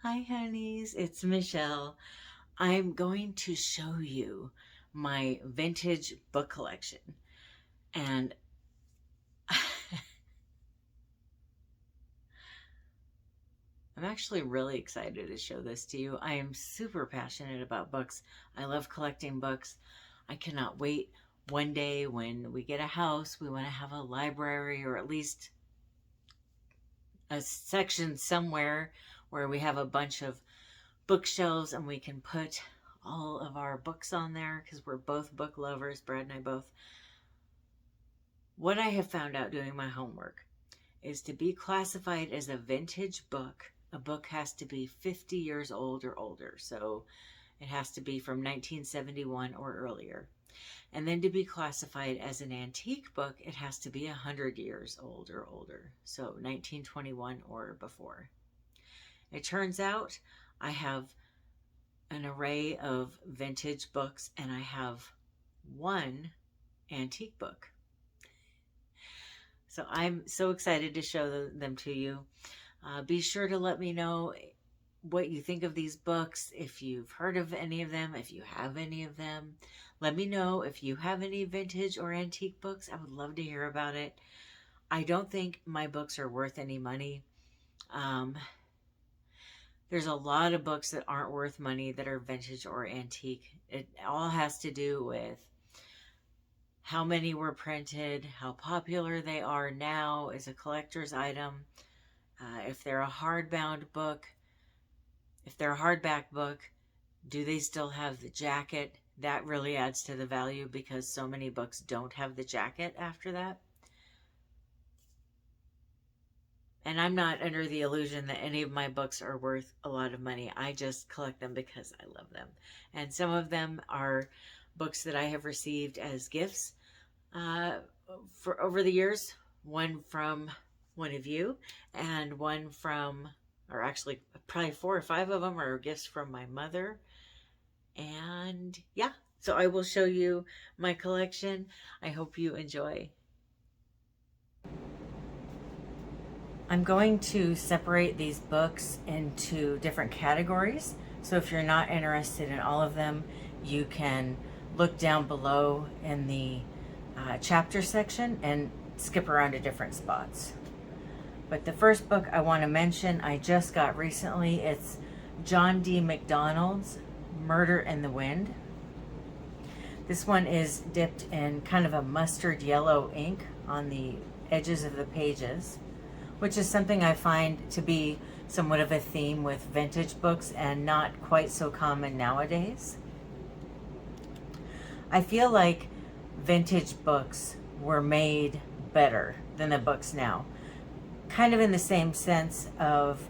Hi honeys, it's Michelle. I'm going to show you my vintage book collection. And I'm actually really excited to show this to you. I am super passionate about books. I love collecting books. I cannot wait one day when we get a house, we want to have a library or at least a section somewhere where we have a bunch of bookshelves and we can put all of our books on there because we're both book lovers, Brad and I both. What I have found out doing my homework is to be classified as a vintage book, a book has to be 50 years old or older. So it has to be from 1971 or earlier. And then to be classified as an antique book, it has to be 100 years old or older. So 1921 or before. It turns out I have an array of vintage books and I have one antique book. So I'm so excited to show them to you. Be sure to let me know what you think of these books, if you've heard of any of them, if you have any of them. Let me know if you have any vintage or antique books. I would love to hear about it. I don't think my books are worth any money. There's a lot of books that aren't worth money that are vintage or antique. It all has to do with how many were printed, how popular they are now as a collector's item, if they're a hardbound book, if they're a hardback book, do they still have the jacket? That really adds to the value because so many books don't have the jacket after that. And I'm not under the illusion that any of my books are worth a lot of money. I just collect them because I love them. And some of them are books that I have received as gifts for over the years. One from one of you and one from, or actually probably 4 or 5 of them are gifts from my mother. And yeah, so I will show you my collection. I hope you enjoy. I'm going to separate these books into different categories. So if you're not interested in all of them, you can look down below in the chapter section and skip around to different spots. But the first book I want to mention, I just got recently. It's John D. MacDonald's Murder in the Wind. This one is dipped in kind of a mustard yellow ink on the edges of the pages, which is something I find to be somewhat of a theme with vintage books and not quite so common nowadays. I feel like vintage books were made better than the books now. Kind of in the same sense of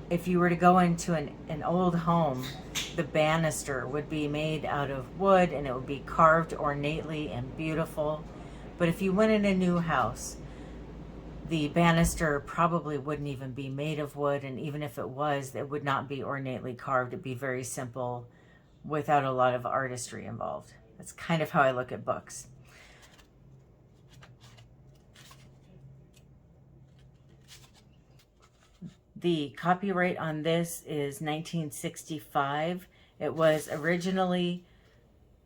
if you were to go into an old home, the banister would be made out of wood and it would be carved ornately and beautiful. But if you went in a new house, the banister probably wouldn't even be made of wood, and even if it was, it would not be ornately carved. It'd be very simple without a lot of artistry involved. That's kind of how I look at books. The copyright on this is 1965. It was originally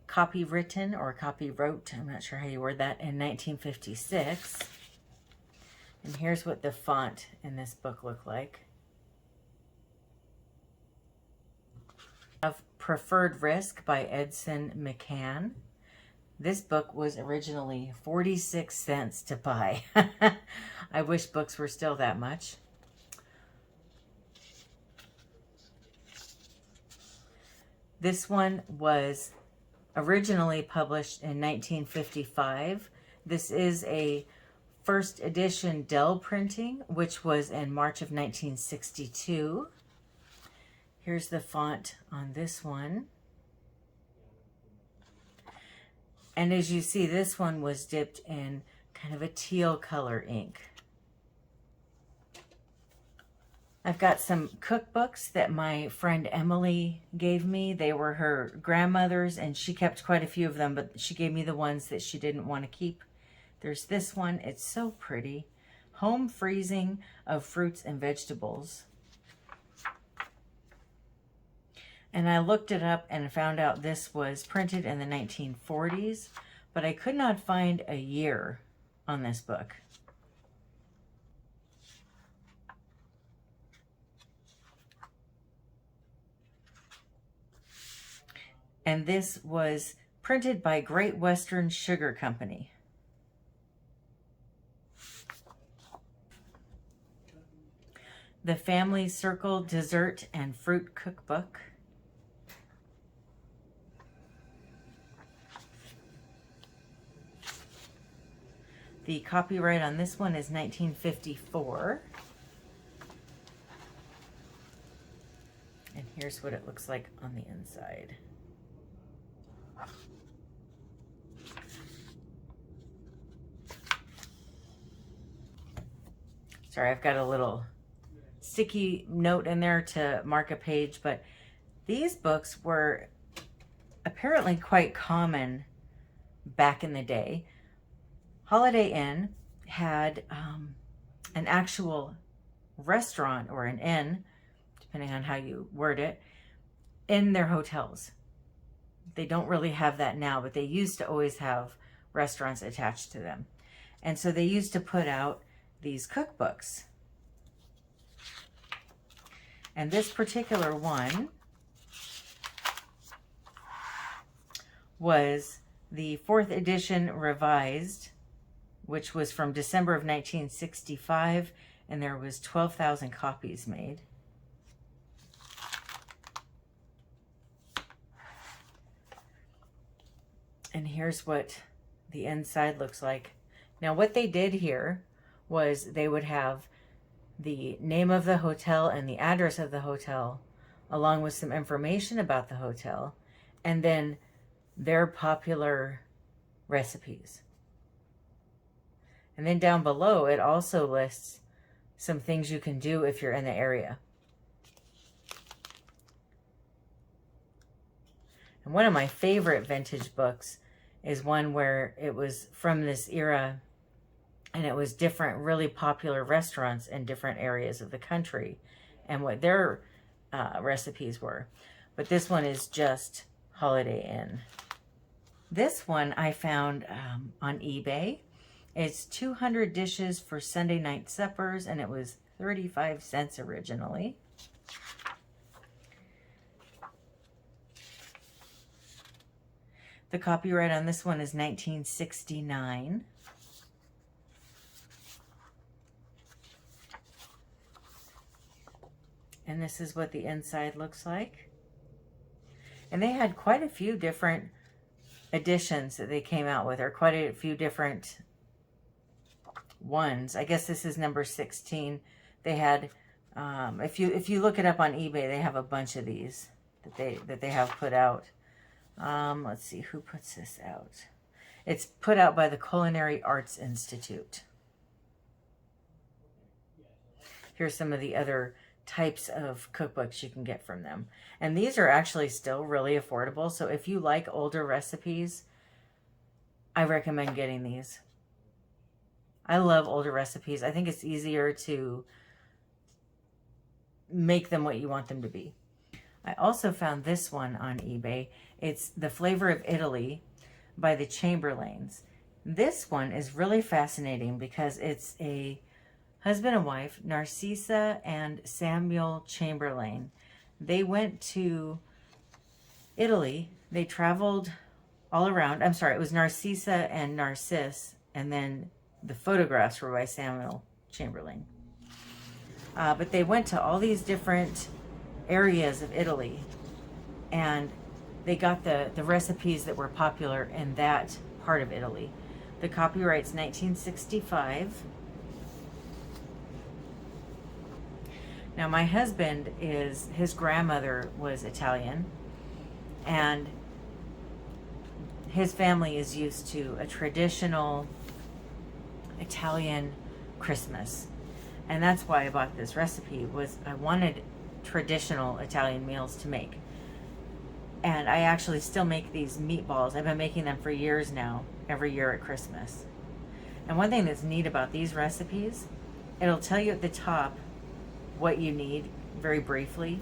copywritten or copywrote, I'm not sure how you word that, in 1956. And here's what the font in this book looked like. Of Preferred Risk by Edson McCann. This book was originally 46 cents to buy. I wish books were still that much. This one was originally published in 1955. This is a first edition Dell printing, which was in March of 1962. Here's the font on this one. And as you see, this one was dipped in kind of a teal color ink. I've got some cookbooks that my friend Emily gave me. They were her grandmother's and she kept quite a few of them, but she gave me the ones that she didn't want to keep. There's this one. It's so pretty. Home Freezing of Fruits and Vegetables. And I looked it up and found out this was printed in the 1940s, but I could not find a year on this book. And this was printed by Great Western Sugar Company. The Family Circle Dessert and Fruit Cookbook. The copyright on this one is 1954. And here's what it looks like on the inside. Sorry, I've got a little sticky note in there to mark a page, but these books were apparently quite common back in the day. Holiday Inn had an actual restaurant, or an inn, depending on how you word it, in their hotels. They don't really have that now, but they used to always have restaurants attached to them. And so they used to put out these cookbooks. And this particular one was the 4th edition revised, which was from December of 1965, and there was 12,000 copies made. And here's what the inside looks like. Now, what they did here was they would have the name of the hotel and the address of the hotel, along with some information about the hotel, and then their popular recipes. And then down below, it also lists some things you can do if you're in the area. And one of my favorite vintage books is one where it was from this era, and it was different really popular restaurants in different areas of the country and what their recipes were. But this one is just Holiday Inn. This one I found on eBay. It's 200 dishes for Sunday night suppers, and it was 35 cents originally. The copyright on this one is 1969. And this is what the inside looks like. And they had quite a few different editions that they came out with, or quite a few different ones. I guess this is number 16. They had, if you look it up on eBay, they have a bunch of these that they have put out. Let's see, who puts this out? It's put out by the Culinary Arts Institute. Here's some of the other types of cookbooks you can get from them. And these are actually still really affordable. So if you like older recipes, I recommend getting these. I love older recipes. I think it's easier to make them what you want them to be. I also found this one on eBay. It's The Flavor of Italy by the Chamberlains. This one is really fascinating because it's a husband and wife, Narcissa and Samuel Chamberlain. They went to Italy. They traveled all around. I'm sorry, it was Narcissa and Narcisse, and then the photographs were by Samuel Chamberlain. But they went to all these different areas of Italy, and they got the recipes that were popular in that part of Italy. The copyright's 1965. Now, my husband his grandmother was Italian, and his family is used to a traditional Italian Christmas. And that's why I bought this recipe, was I wanted traditional Italian meals to make. And I actually still make these meatballs. I've been making them for years now, every year at Christmas. And one thing that's neat about these recipes, it'll tell you at the top what you need very briefly.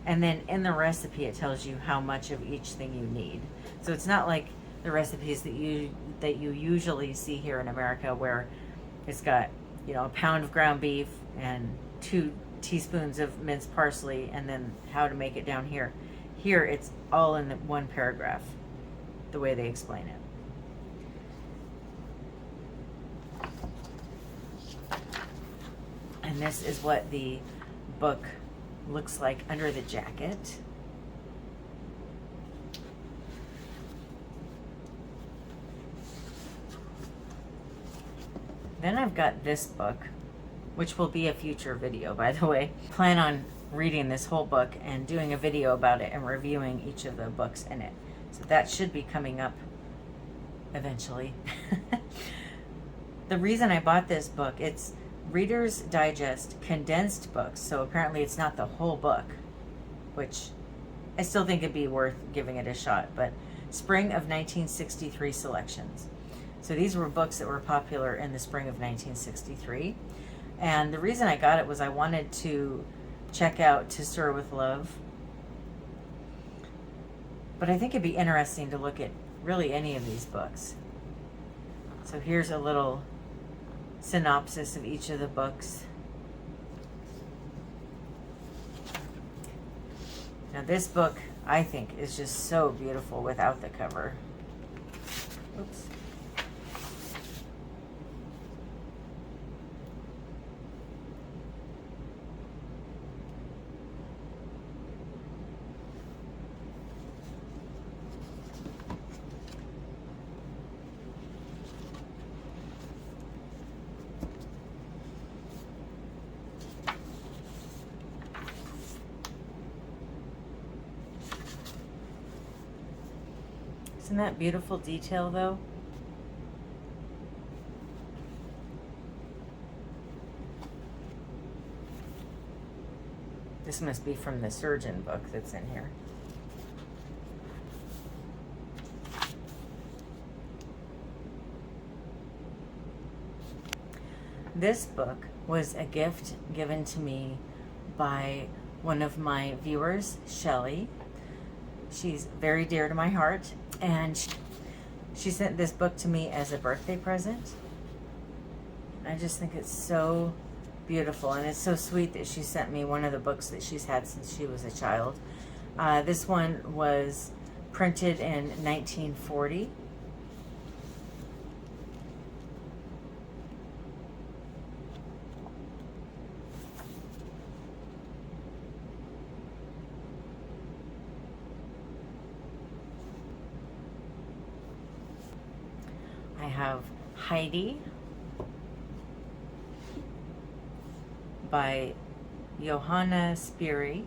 And then in the recipe, it tells you how much of each thing you need. So it's not like the recipes that you usually see here in America, where it's got, you know, a pound of ground beef and 2 teaspoons of minced parsley, and then how to make it down here. Here, it's all in the one paragraph, the way they explain it. And this is what the book looks like under the jacket. Then I've got this book, which will be a future video, by the way. Plan on reading this whole book and doing a video about it and reviewing each of the books in it. So that should be coming up eventually. The reason I bought this book, it's Reader's Digest condensed books. So apparently it's not the whole book, which I still think it'd be worth giving it a shot, but spring of 1963 selections. So these were books that were popular in the spring of 1963. And the reason I got it was I wanted to check out To Sir with Love. But I think it'd be interesting to look at really any of these books. So here's a little synopsis of each of the books. Now this book, I think, is just so beautiful without the cover. Oops. Isn't that beautiful detail, though? This must be from the surgeon book that's in here. This book was a gift given to me by one of my viewers, Shelley. She's very dear to my heart, and she sent this book to me as a birthday present. I just think it's so beautiful, and it's so sweet that she sent me one of the books that she's had since she was a child. This one was printed in 1940. I have Heidi by Johanna Spiri,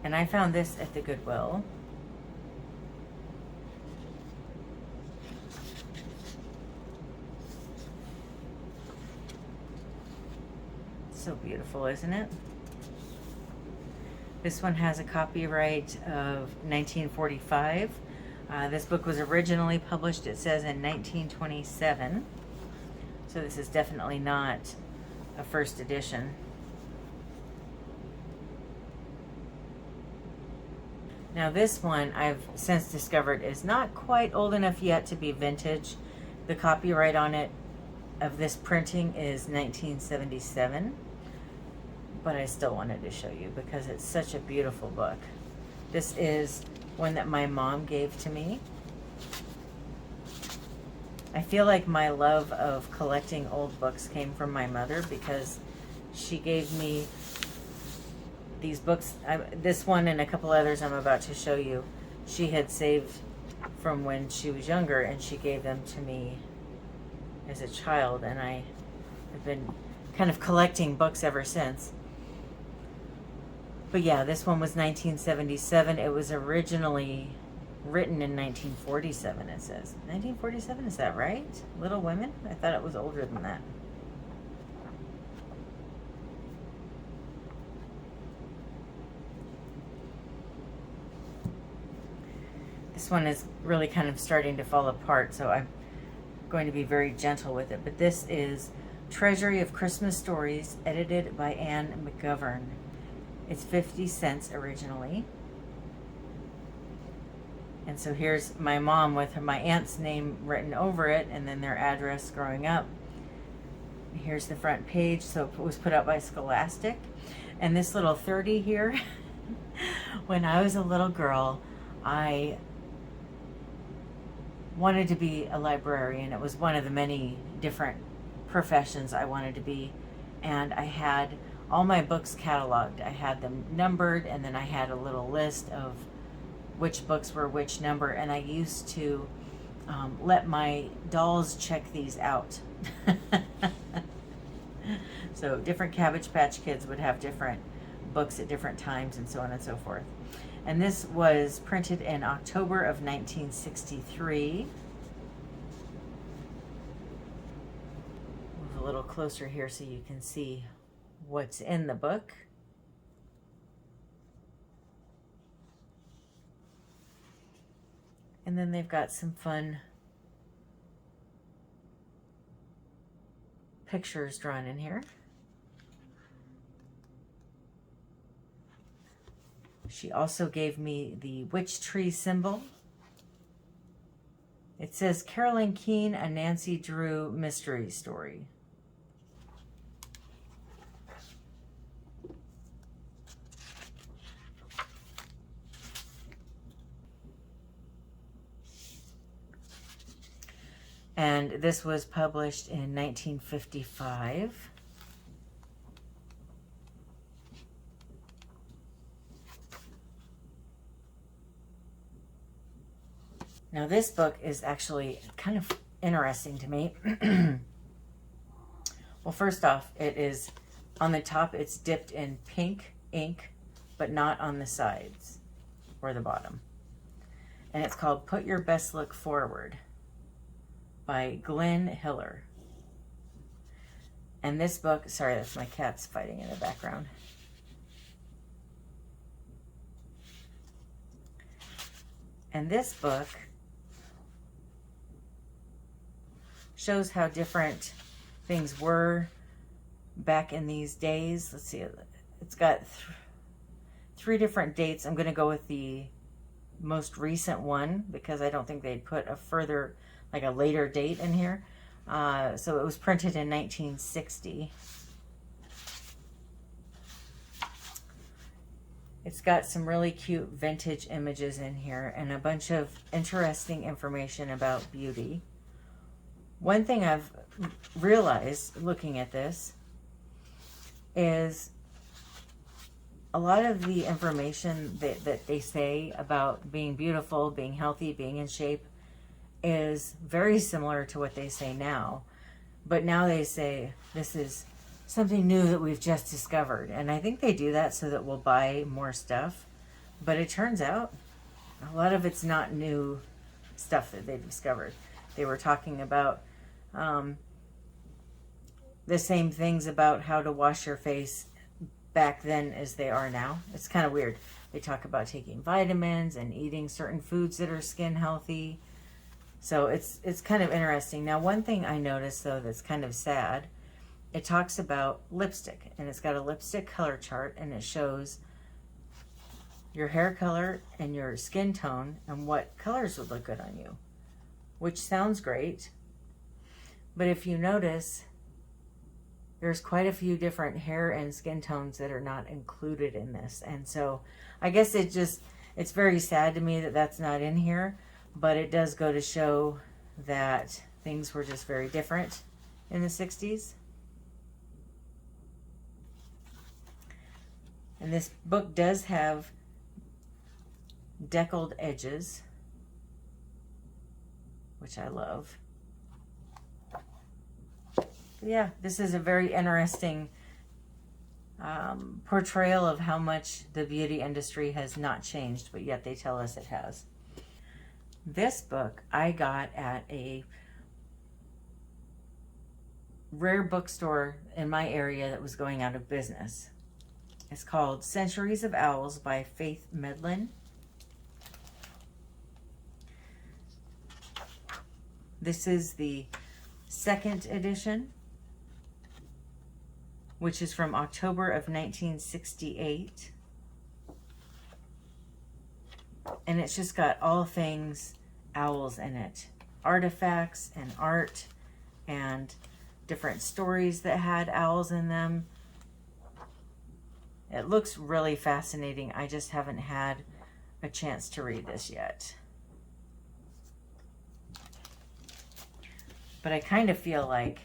and I found this at the Goodwill. So beautiful, isn't it? This one has a copyright of 1945. This book was originally published, it says, in 1927. So this is definitely not a first edition. Now this one I've since discovered is not quite old enough yet to be vintage. The copyright on it of this printing is 1977. But I still wanted to show you because it's such a beautiful book. This is one that my mom gave to me. I feel like my love of collecting old books came from my mother because she gave me these books. This one and a couple others I'm about to show you, she had saved from when she was younger, and she gave them to me as a child, and I have been kind of collecting books ever since. But yeah, this one was 1977. It was originally written in 1947, it says. 1947, is that right? Little Women? I thought it was older than that. This one is really kind of starting to fall apart, so I'm going to be very gentle with it. But this is Treasury of Christmas Stories, edited by Anne McGovern. It's 50 cents originally. And so here's my mom with my aunt's name written over it, and then their address growing up. Here's the front page. So it was put out by Scholastic. And this little 30 here, when I was a little girl, I wanted to be a librarian. It was one of the many different professions I wanted to be. And I had all my books cataloged. I had them numbered, and then I had a little list of which books were which number, and I used to let my dolls check these out. So different Cabbage Patch Kids would have different books at different times, and so on and so forth. And this was printed in October of 1963. Move a little closer here so you can see what's in the book. And then they've got some fun pictures drawn in here. She also gave me the witch tree symbol. It says Carolyn Keene, a Nancy Drew mystery story. And this was published in 1955. Now this book is actually kind of interesting to me. Well, first off, it is on the top, it's dipped in pink ink, but not on the sides or the bottom. And it's called Put Your Best Look Forward by Glenn Hiller. And this book, sorry, that's my cats fighting in the background. And this book shows how different things were back in these days. Let's see, it's got three different dates. I'm going to go with the most recent one because I don't think they'd put a further, like a later date in here. So it was printed in 1960. It's got some really cute vintage images in here and a bunch of interesting information about beauty. One thing I've realized looking at this is a lot of the information that they say about being beautiful, being healthy, being in shape is very similar to what they say now. But now they say this is something new that we've just discovered. And I think they do that so that we'll buy more stuff. But it turns out a lot of it's not new stuff that they've discovered. They were talking about the same things about how to wash your face back then as they are now. It's kind of weird. They talk about taking vitamins and eating certain foods that are skin healthy. So it's kind of interesting. Now, one thing I noticed, though, that's kind of sad, it talks about lipstick, and it's got a lipstick color chart, and it shows your hair color and your skin tone and what colors would look good on you, which sounds great. But if you notice, there's quite a few different hair and skin tones that are not included in this. And so I guess it's very sad to me that that's not in here, but it does go to show that things were just very different in the 60s. And this book does have deckled edges, which I love. Yeah, this is a very interesting portrayal of how much the beauty industry has not changed, but yet they tell us it has. This book I got at a rare bookstore in my area that was going out of business. It's called Centuries of Owls by Faith Medlin. This is the second edition. which is from October of 1968. And it's just got all things owls in it. Artifacts and art and different stories that had owls in them. It looks really fascinating. I just haven't had a chance to read this yet. But I kind of feel like,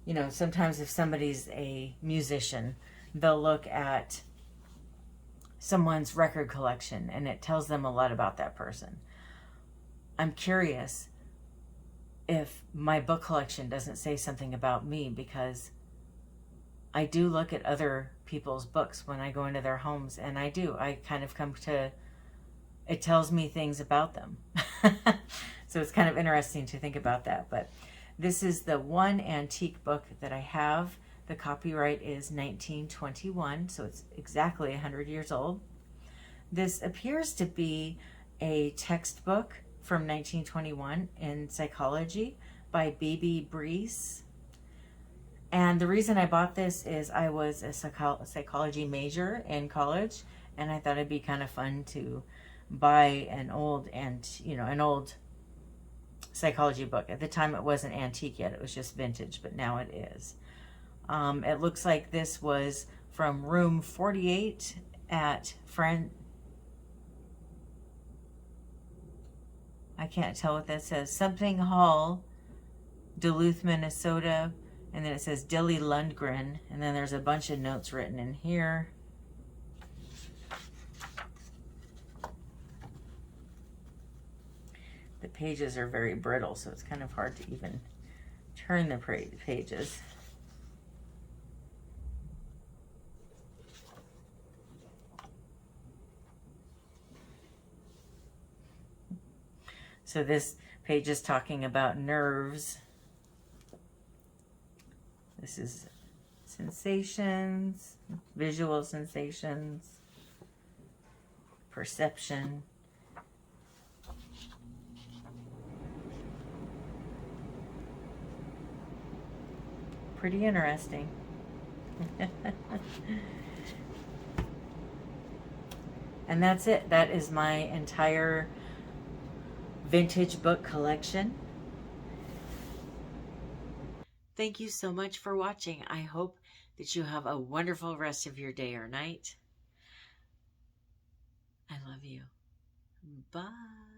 you know, sometimes if somebody's a musician, they'll look at someone's record collection and it tells them a lot about that person. I'm curious if my book collection doesn't say something about me, because I do look at other people's books when I go into their homes, and I kind of come to, it tells me things about them. So it's kind of interesting to think about that. But this is the one antique book that I have. The copyright is 1921, so it's exactly 100 years old. This appears to be a textbook from 1921 in psychology by B.B. Breese. And the reason I bought this is I was a psychology major in college, and I thought it'd be kind of fun to buy an old psychology book. At the time it wasn't antique yet, it was just vintage, but now it is. It looks like this was from room 48 at I can't tell what that says. Something Hall, Duluth, Minnesota. And then it says Dilly Lundgren. And then there's a bunch of notes written in here. The pages are very brittle, so it's kind of hard to even turn the pages. So this page is talking about nerves. This is sensations, visual sensations, perception. Pretty interesting. And that's it. That is my entire vintage book collection. Thank you so much for watching. I hope that you have a wonderful rest of your day or night. I love you. Bye.